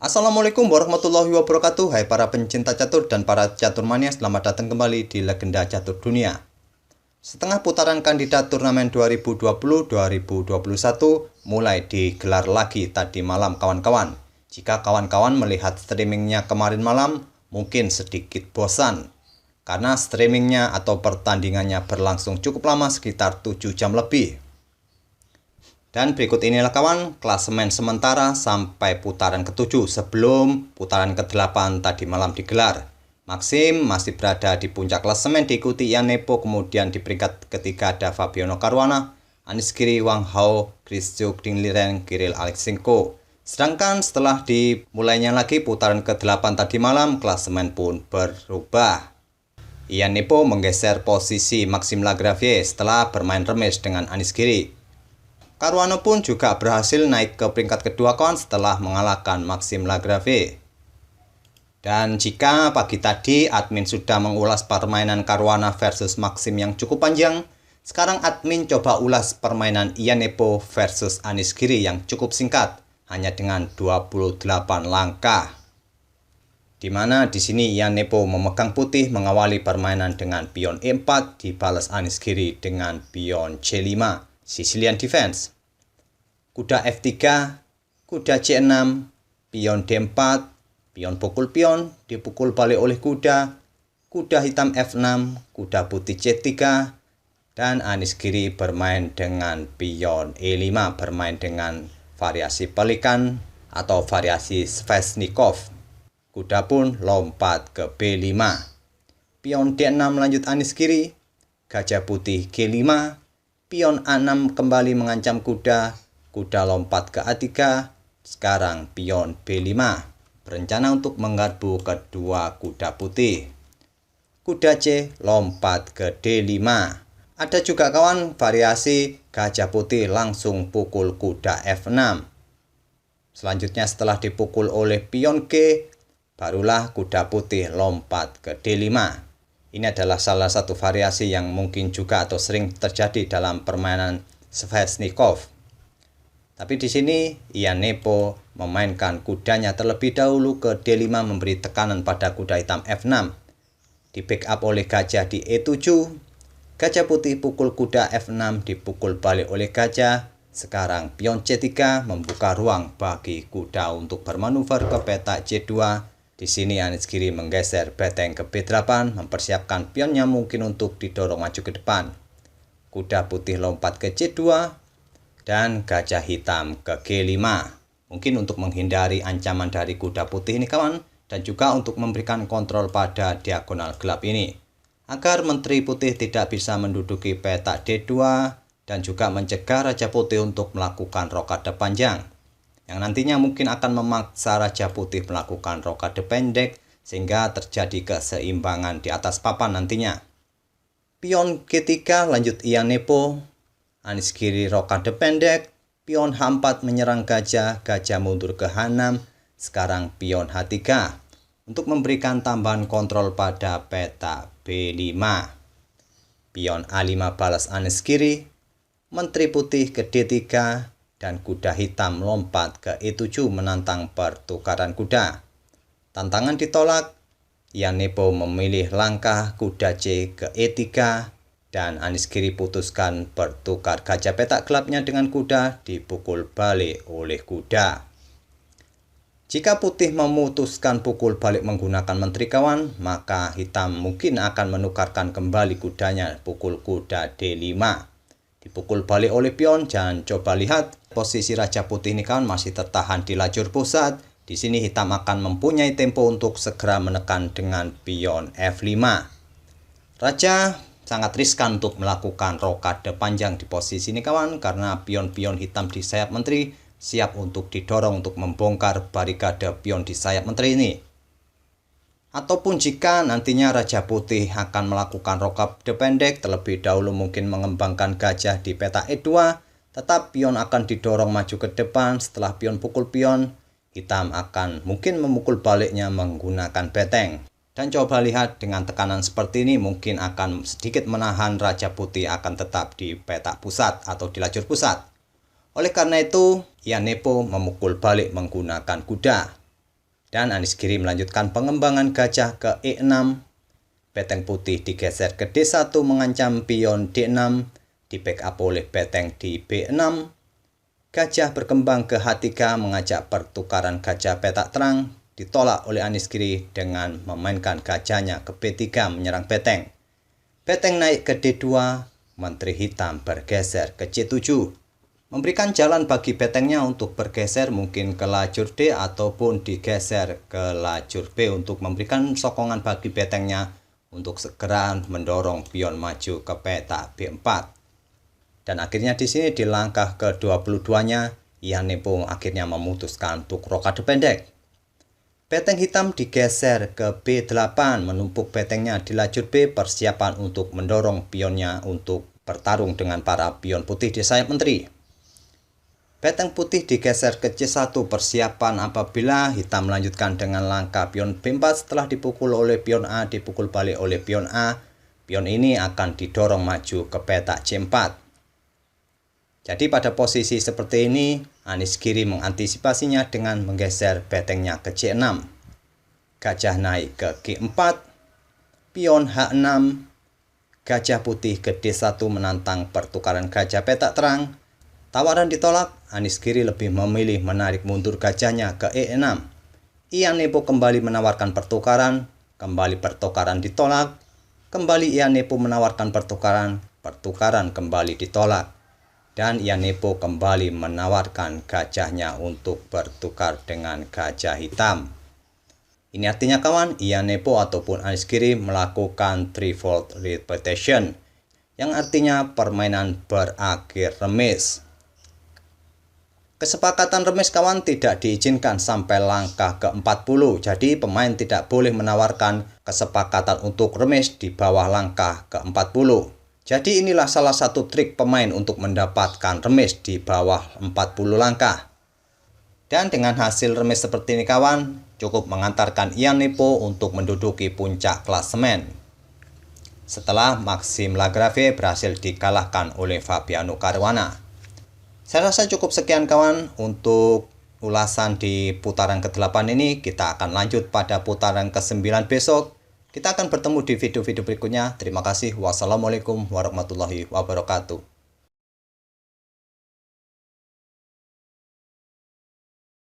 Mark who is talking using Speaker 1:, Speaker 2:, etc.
Speaker 1: Assalamualaikum warahmatullahi wabarakatuh. Hai para pencinta catur dan para catur mania, selamat datang kembali di Legenda Catur Dunia. Setengah putaran kandidat turnamen 2020-2021 mulai digelar lagi tadi malam kawan-kawan. Jika kawan-kawan melihat streamingnya kemarin malam, mungkin sedikit bosan. Karena streamingnya atau pertandingannya berlangsung cukup lama, sekitar 7 jam lebih. Dan berikut inilah kawan klasemen sementara sampai putaran ke-7 sebelum putaran ke-8 tadi malam digelar. Maxim masih berada di puncak klasemen diikuti Ian Nepo, kemudian di peringkat ketiga ada Fabiano Caruana, Anish Giri, Wang Hao, Christian Ding Liren, Kirill Alexyenko. Sedangkan setelah dimulainya lagi putaran ke-8 tadi malam, klasemen pun berubah. Ian Nepo menggeser posisi Maxime Lagravière setelah bermain remis dengan Anish Giri. Caruana pun juga berhasil naik ke peringkat kedua kawan setelah mengalahkan Maxime Lagravière. Dan jika pagi tadi admin sudah mengulas permainan Caruana versus Maxime yang cukup panjang, sekarang admin coba ulas permainan Ian Nepo versus Anish Giri yang cukup singkat, hanya dengan 28 langkah. Di mana di sini Ian Nepo memegang putih mengawali permainan dengan pion E4, dibalas Anish Giri dengan pion C5. Sicilian Defense. Kuda F3, kuda C6, pion D4, pion pukul pion, dipukul balik oleh kuda, kuda hitam F6, kuda putih C3, dan Anish Giri bermain dengan pion E5, bermain dengan variasi pelikan atau variasi Sveshnikov. Kuda pun lompat ke B5. Pion D6 lanjut Anish Giri, gajah putih G5, pion A6 kembali mengancam kuda, kuda lompat ke A3, sekarang pion B5, berencana untuk menggarpu kedua kuda putih. Kuda C lompat ke D5. Ada juga kawan variasi gajah putih langsung pukul kuda F6. Selanjutnya setelah dipukul oleh pion G, barulah kuda putih lompat ke D5. Ini adalah salah satu variasi yang mungkin juga atau sering terjadi dalam permainan Sveshnikov. Tapi di sini Ian Nepo memainkan kudanya terlebih dahulu ke D5 memberi tekanan pada kuda hitam F6. Di backup oleh gajah di E7. Gajah putih pukul kuda F6 dipukul balik oleh gajah. Sekarang pion C3 membuka ruang bagi kuda untuk bermanuver ke petak C2. Di sini Anish Giri menggeser beteng ke B8, mempersiapkan pionnya mungkin untuk didorong maju ke depan. Kuda putih lompat ke C2 dan gajah hitam ke G5. Mungkin untuk menghindari ancaman dari kuda putih ini kawan, dan juga untuk memberikan kontrol pada diagonal gelap ini. Agar menteri putih tidak bisa menduduki petak D2 dan juga mencegah raja putih untuk melakukan rokade panjang, yang nantinya mungkin akan memaksa raja putih melakukan rokade pendek sehingga terjadi keseimbangan di atas papan nantinya. Pion G3 lanjut Ian Nepo, Anish Giri rokade pendek, pion H4 menyerang gajah, gajah mundur ke H6, sekarang pion H3 untuk memberikan tambahan kontrol pada peta B5. Pion A5 balas Anish Giri, menteri putih ke D3, dan kuda hitam lompat ke E7 menantang pertukaran kuda. Tantangan ditolak, Ian Nepo memilih langkah kuda C ke E3 dan Anish Giri putuskan bertukar gajah petak gelapnya dengan kuda dipukul balik oleh kuda. Jika putih memutuskan pukul balik menggunakan menteri kawan, maka hitam mungkin akan menukarkan kembali kudanya pukul kuda D5. Dipukul balik oleh pion, dan coba lihat posisi raja putih ini kawan masih tertahan di lajur pusat. Di sini hitam akan mempunyai tempo untuk segera menekan dengan pion F5. Raja sangat riskan untuk melakukan rokade panjang di posisi ini kawan, karena pion-pion hitam di sayap menteri siap untuk didorong untuk membongkar barikade pion di sayap menteri ini. Ataupun jika nantinya raja putih akan melakukan rokade pendek, terlebih dahulu mungkin mengembangkan gajah di peta E2, tetap pion akan didorong maju ke depan. Setelah pion pukul pion, hitam akan mungkin memukul baliknya menggunakan beteng. Dan coba lihat dengan tekanan seperti ini mungkin akan sedikit menahan raja putih akan tetap di petak pusat atau di lajur pusat. Oleh karena itu, Ian Nepo memukul balik menggunakan kuda. Dan Anies Giri melanjutkan pengembangan gajah ke E6. Beteng putih digeser ke D1 mengancam pion D6, di backup oleh beteng di B6. Gajah berkembang ke H3 mengajak pertukaran gajah petak terang, ditolak oleh Anies Giri dengan memainkan gajahnya ke B3 menyerang beteng. Beteng naik ke D2, Menteri Hitam bergeser ke C7. Memberikan jalan bagi betengnya untuk bergeser mungkin ke lajur D ataupun digeser ke lajur B untuk memberikan sokongan bagi betengnya untuk segera mendorong pion maju ke petak B4. Dan akhirnya di sini di langkah ke-22-nya, Ian Nepong akhirnya memutuskan untuk rokade pendek. Beteng hitam digeser ke B8, menumpuk betengnya di lajur B, persiapan untuk mendorong pionnya untuk bertarung dengan para pion putih di sayap menteri. Beteng putih digeser ke C1, persiapan apabila hitam melanjutkan dengan langkah pion B4 setelah dipukul oleh pion A, dipukul balik oleh pion A. Pion ini akan didorong maju ke petak C4. Jadi pada posisi seperti ini, Anies Giri mengantisipasinya dengan menggeser betengnya ke C6. Gajah naik ke G4, pion H6, gajah putih ke D1 menantang pertukaran gajah petak terang. Tawaran ditolak, Anies Giri lebih memilih menarik mundur gajahnya ke E6. Ian Nepong kembali menawarkan pertukaran, kembali pertukaran ditolak, kembali Ian Nepong menawarkan pertukaran kembali ditolak. Dan Ian Nepong kembali menawarkan gajahnya untuk bertukar dengan gajah hitam. Ini artinya kawan, Ian Nepong ataupun Anies Giri melakukan threefold repetition, yang artinya permainan berakhir remis. Kesepakatan remis kawan tidak diizinkan sampai langkah ke-40, jadi pemain tidak boleh menawarkan kesepakatan untuk remis di bawah langkah ke-40. Jadi inilah salah satu trik pemain untuk mendapatkan remis di bawah 40 langkah. Dan dengan hasil remis seperti ini kawan, cukup mengantarkan Ian Nepong untuk menduduki puncak klasemen. Setelah Maxime Lagrave berhasil dikalahkan oleh Fabiano Caruana. Saya rasa cukup sekian kawan untuk ulasan di putaran ke-8 ini. Kita akan lanjut pada putaran ke-9 besok. Kita akan bertemu di video-video berikutnya. Terima kasih. Wassalamualaikum warahmatullahi wabarakatuh.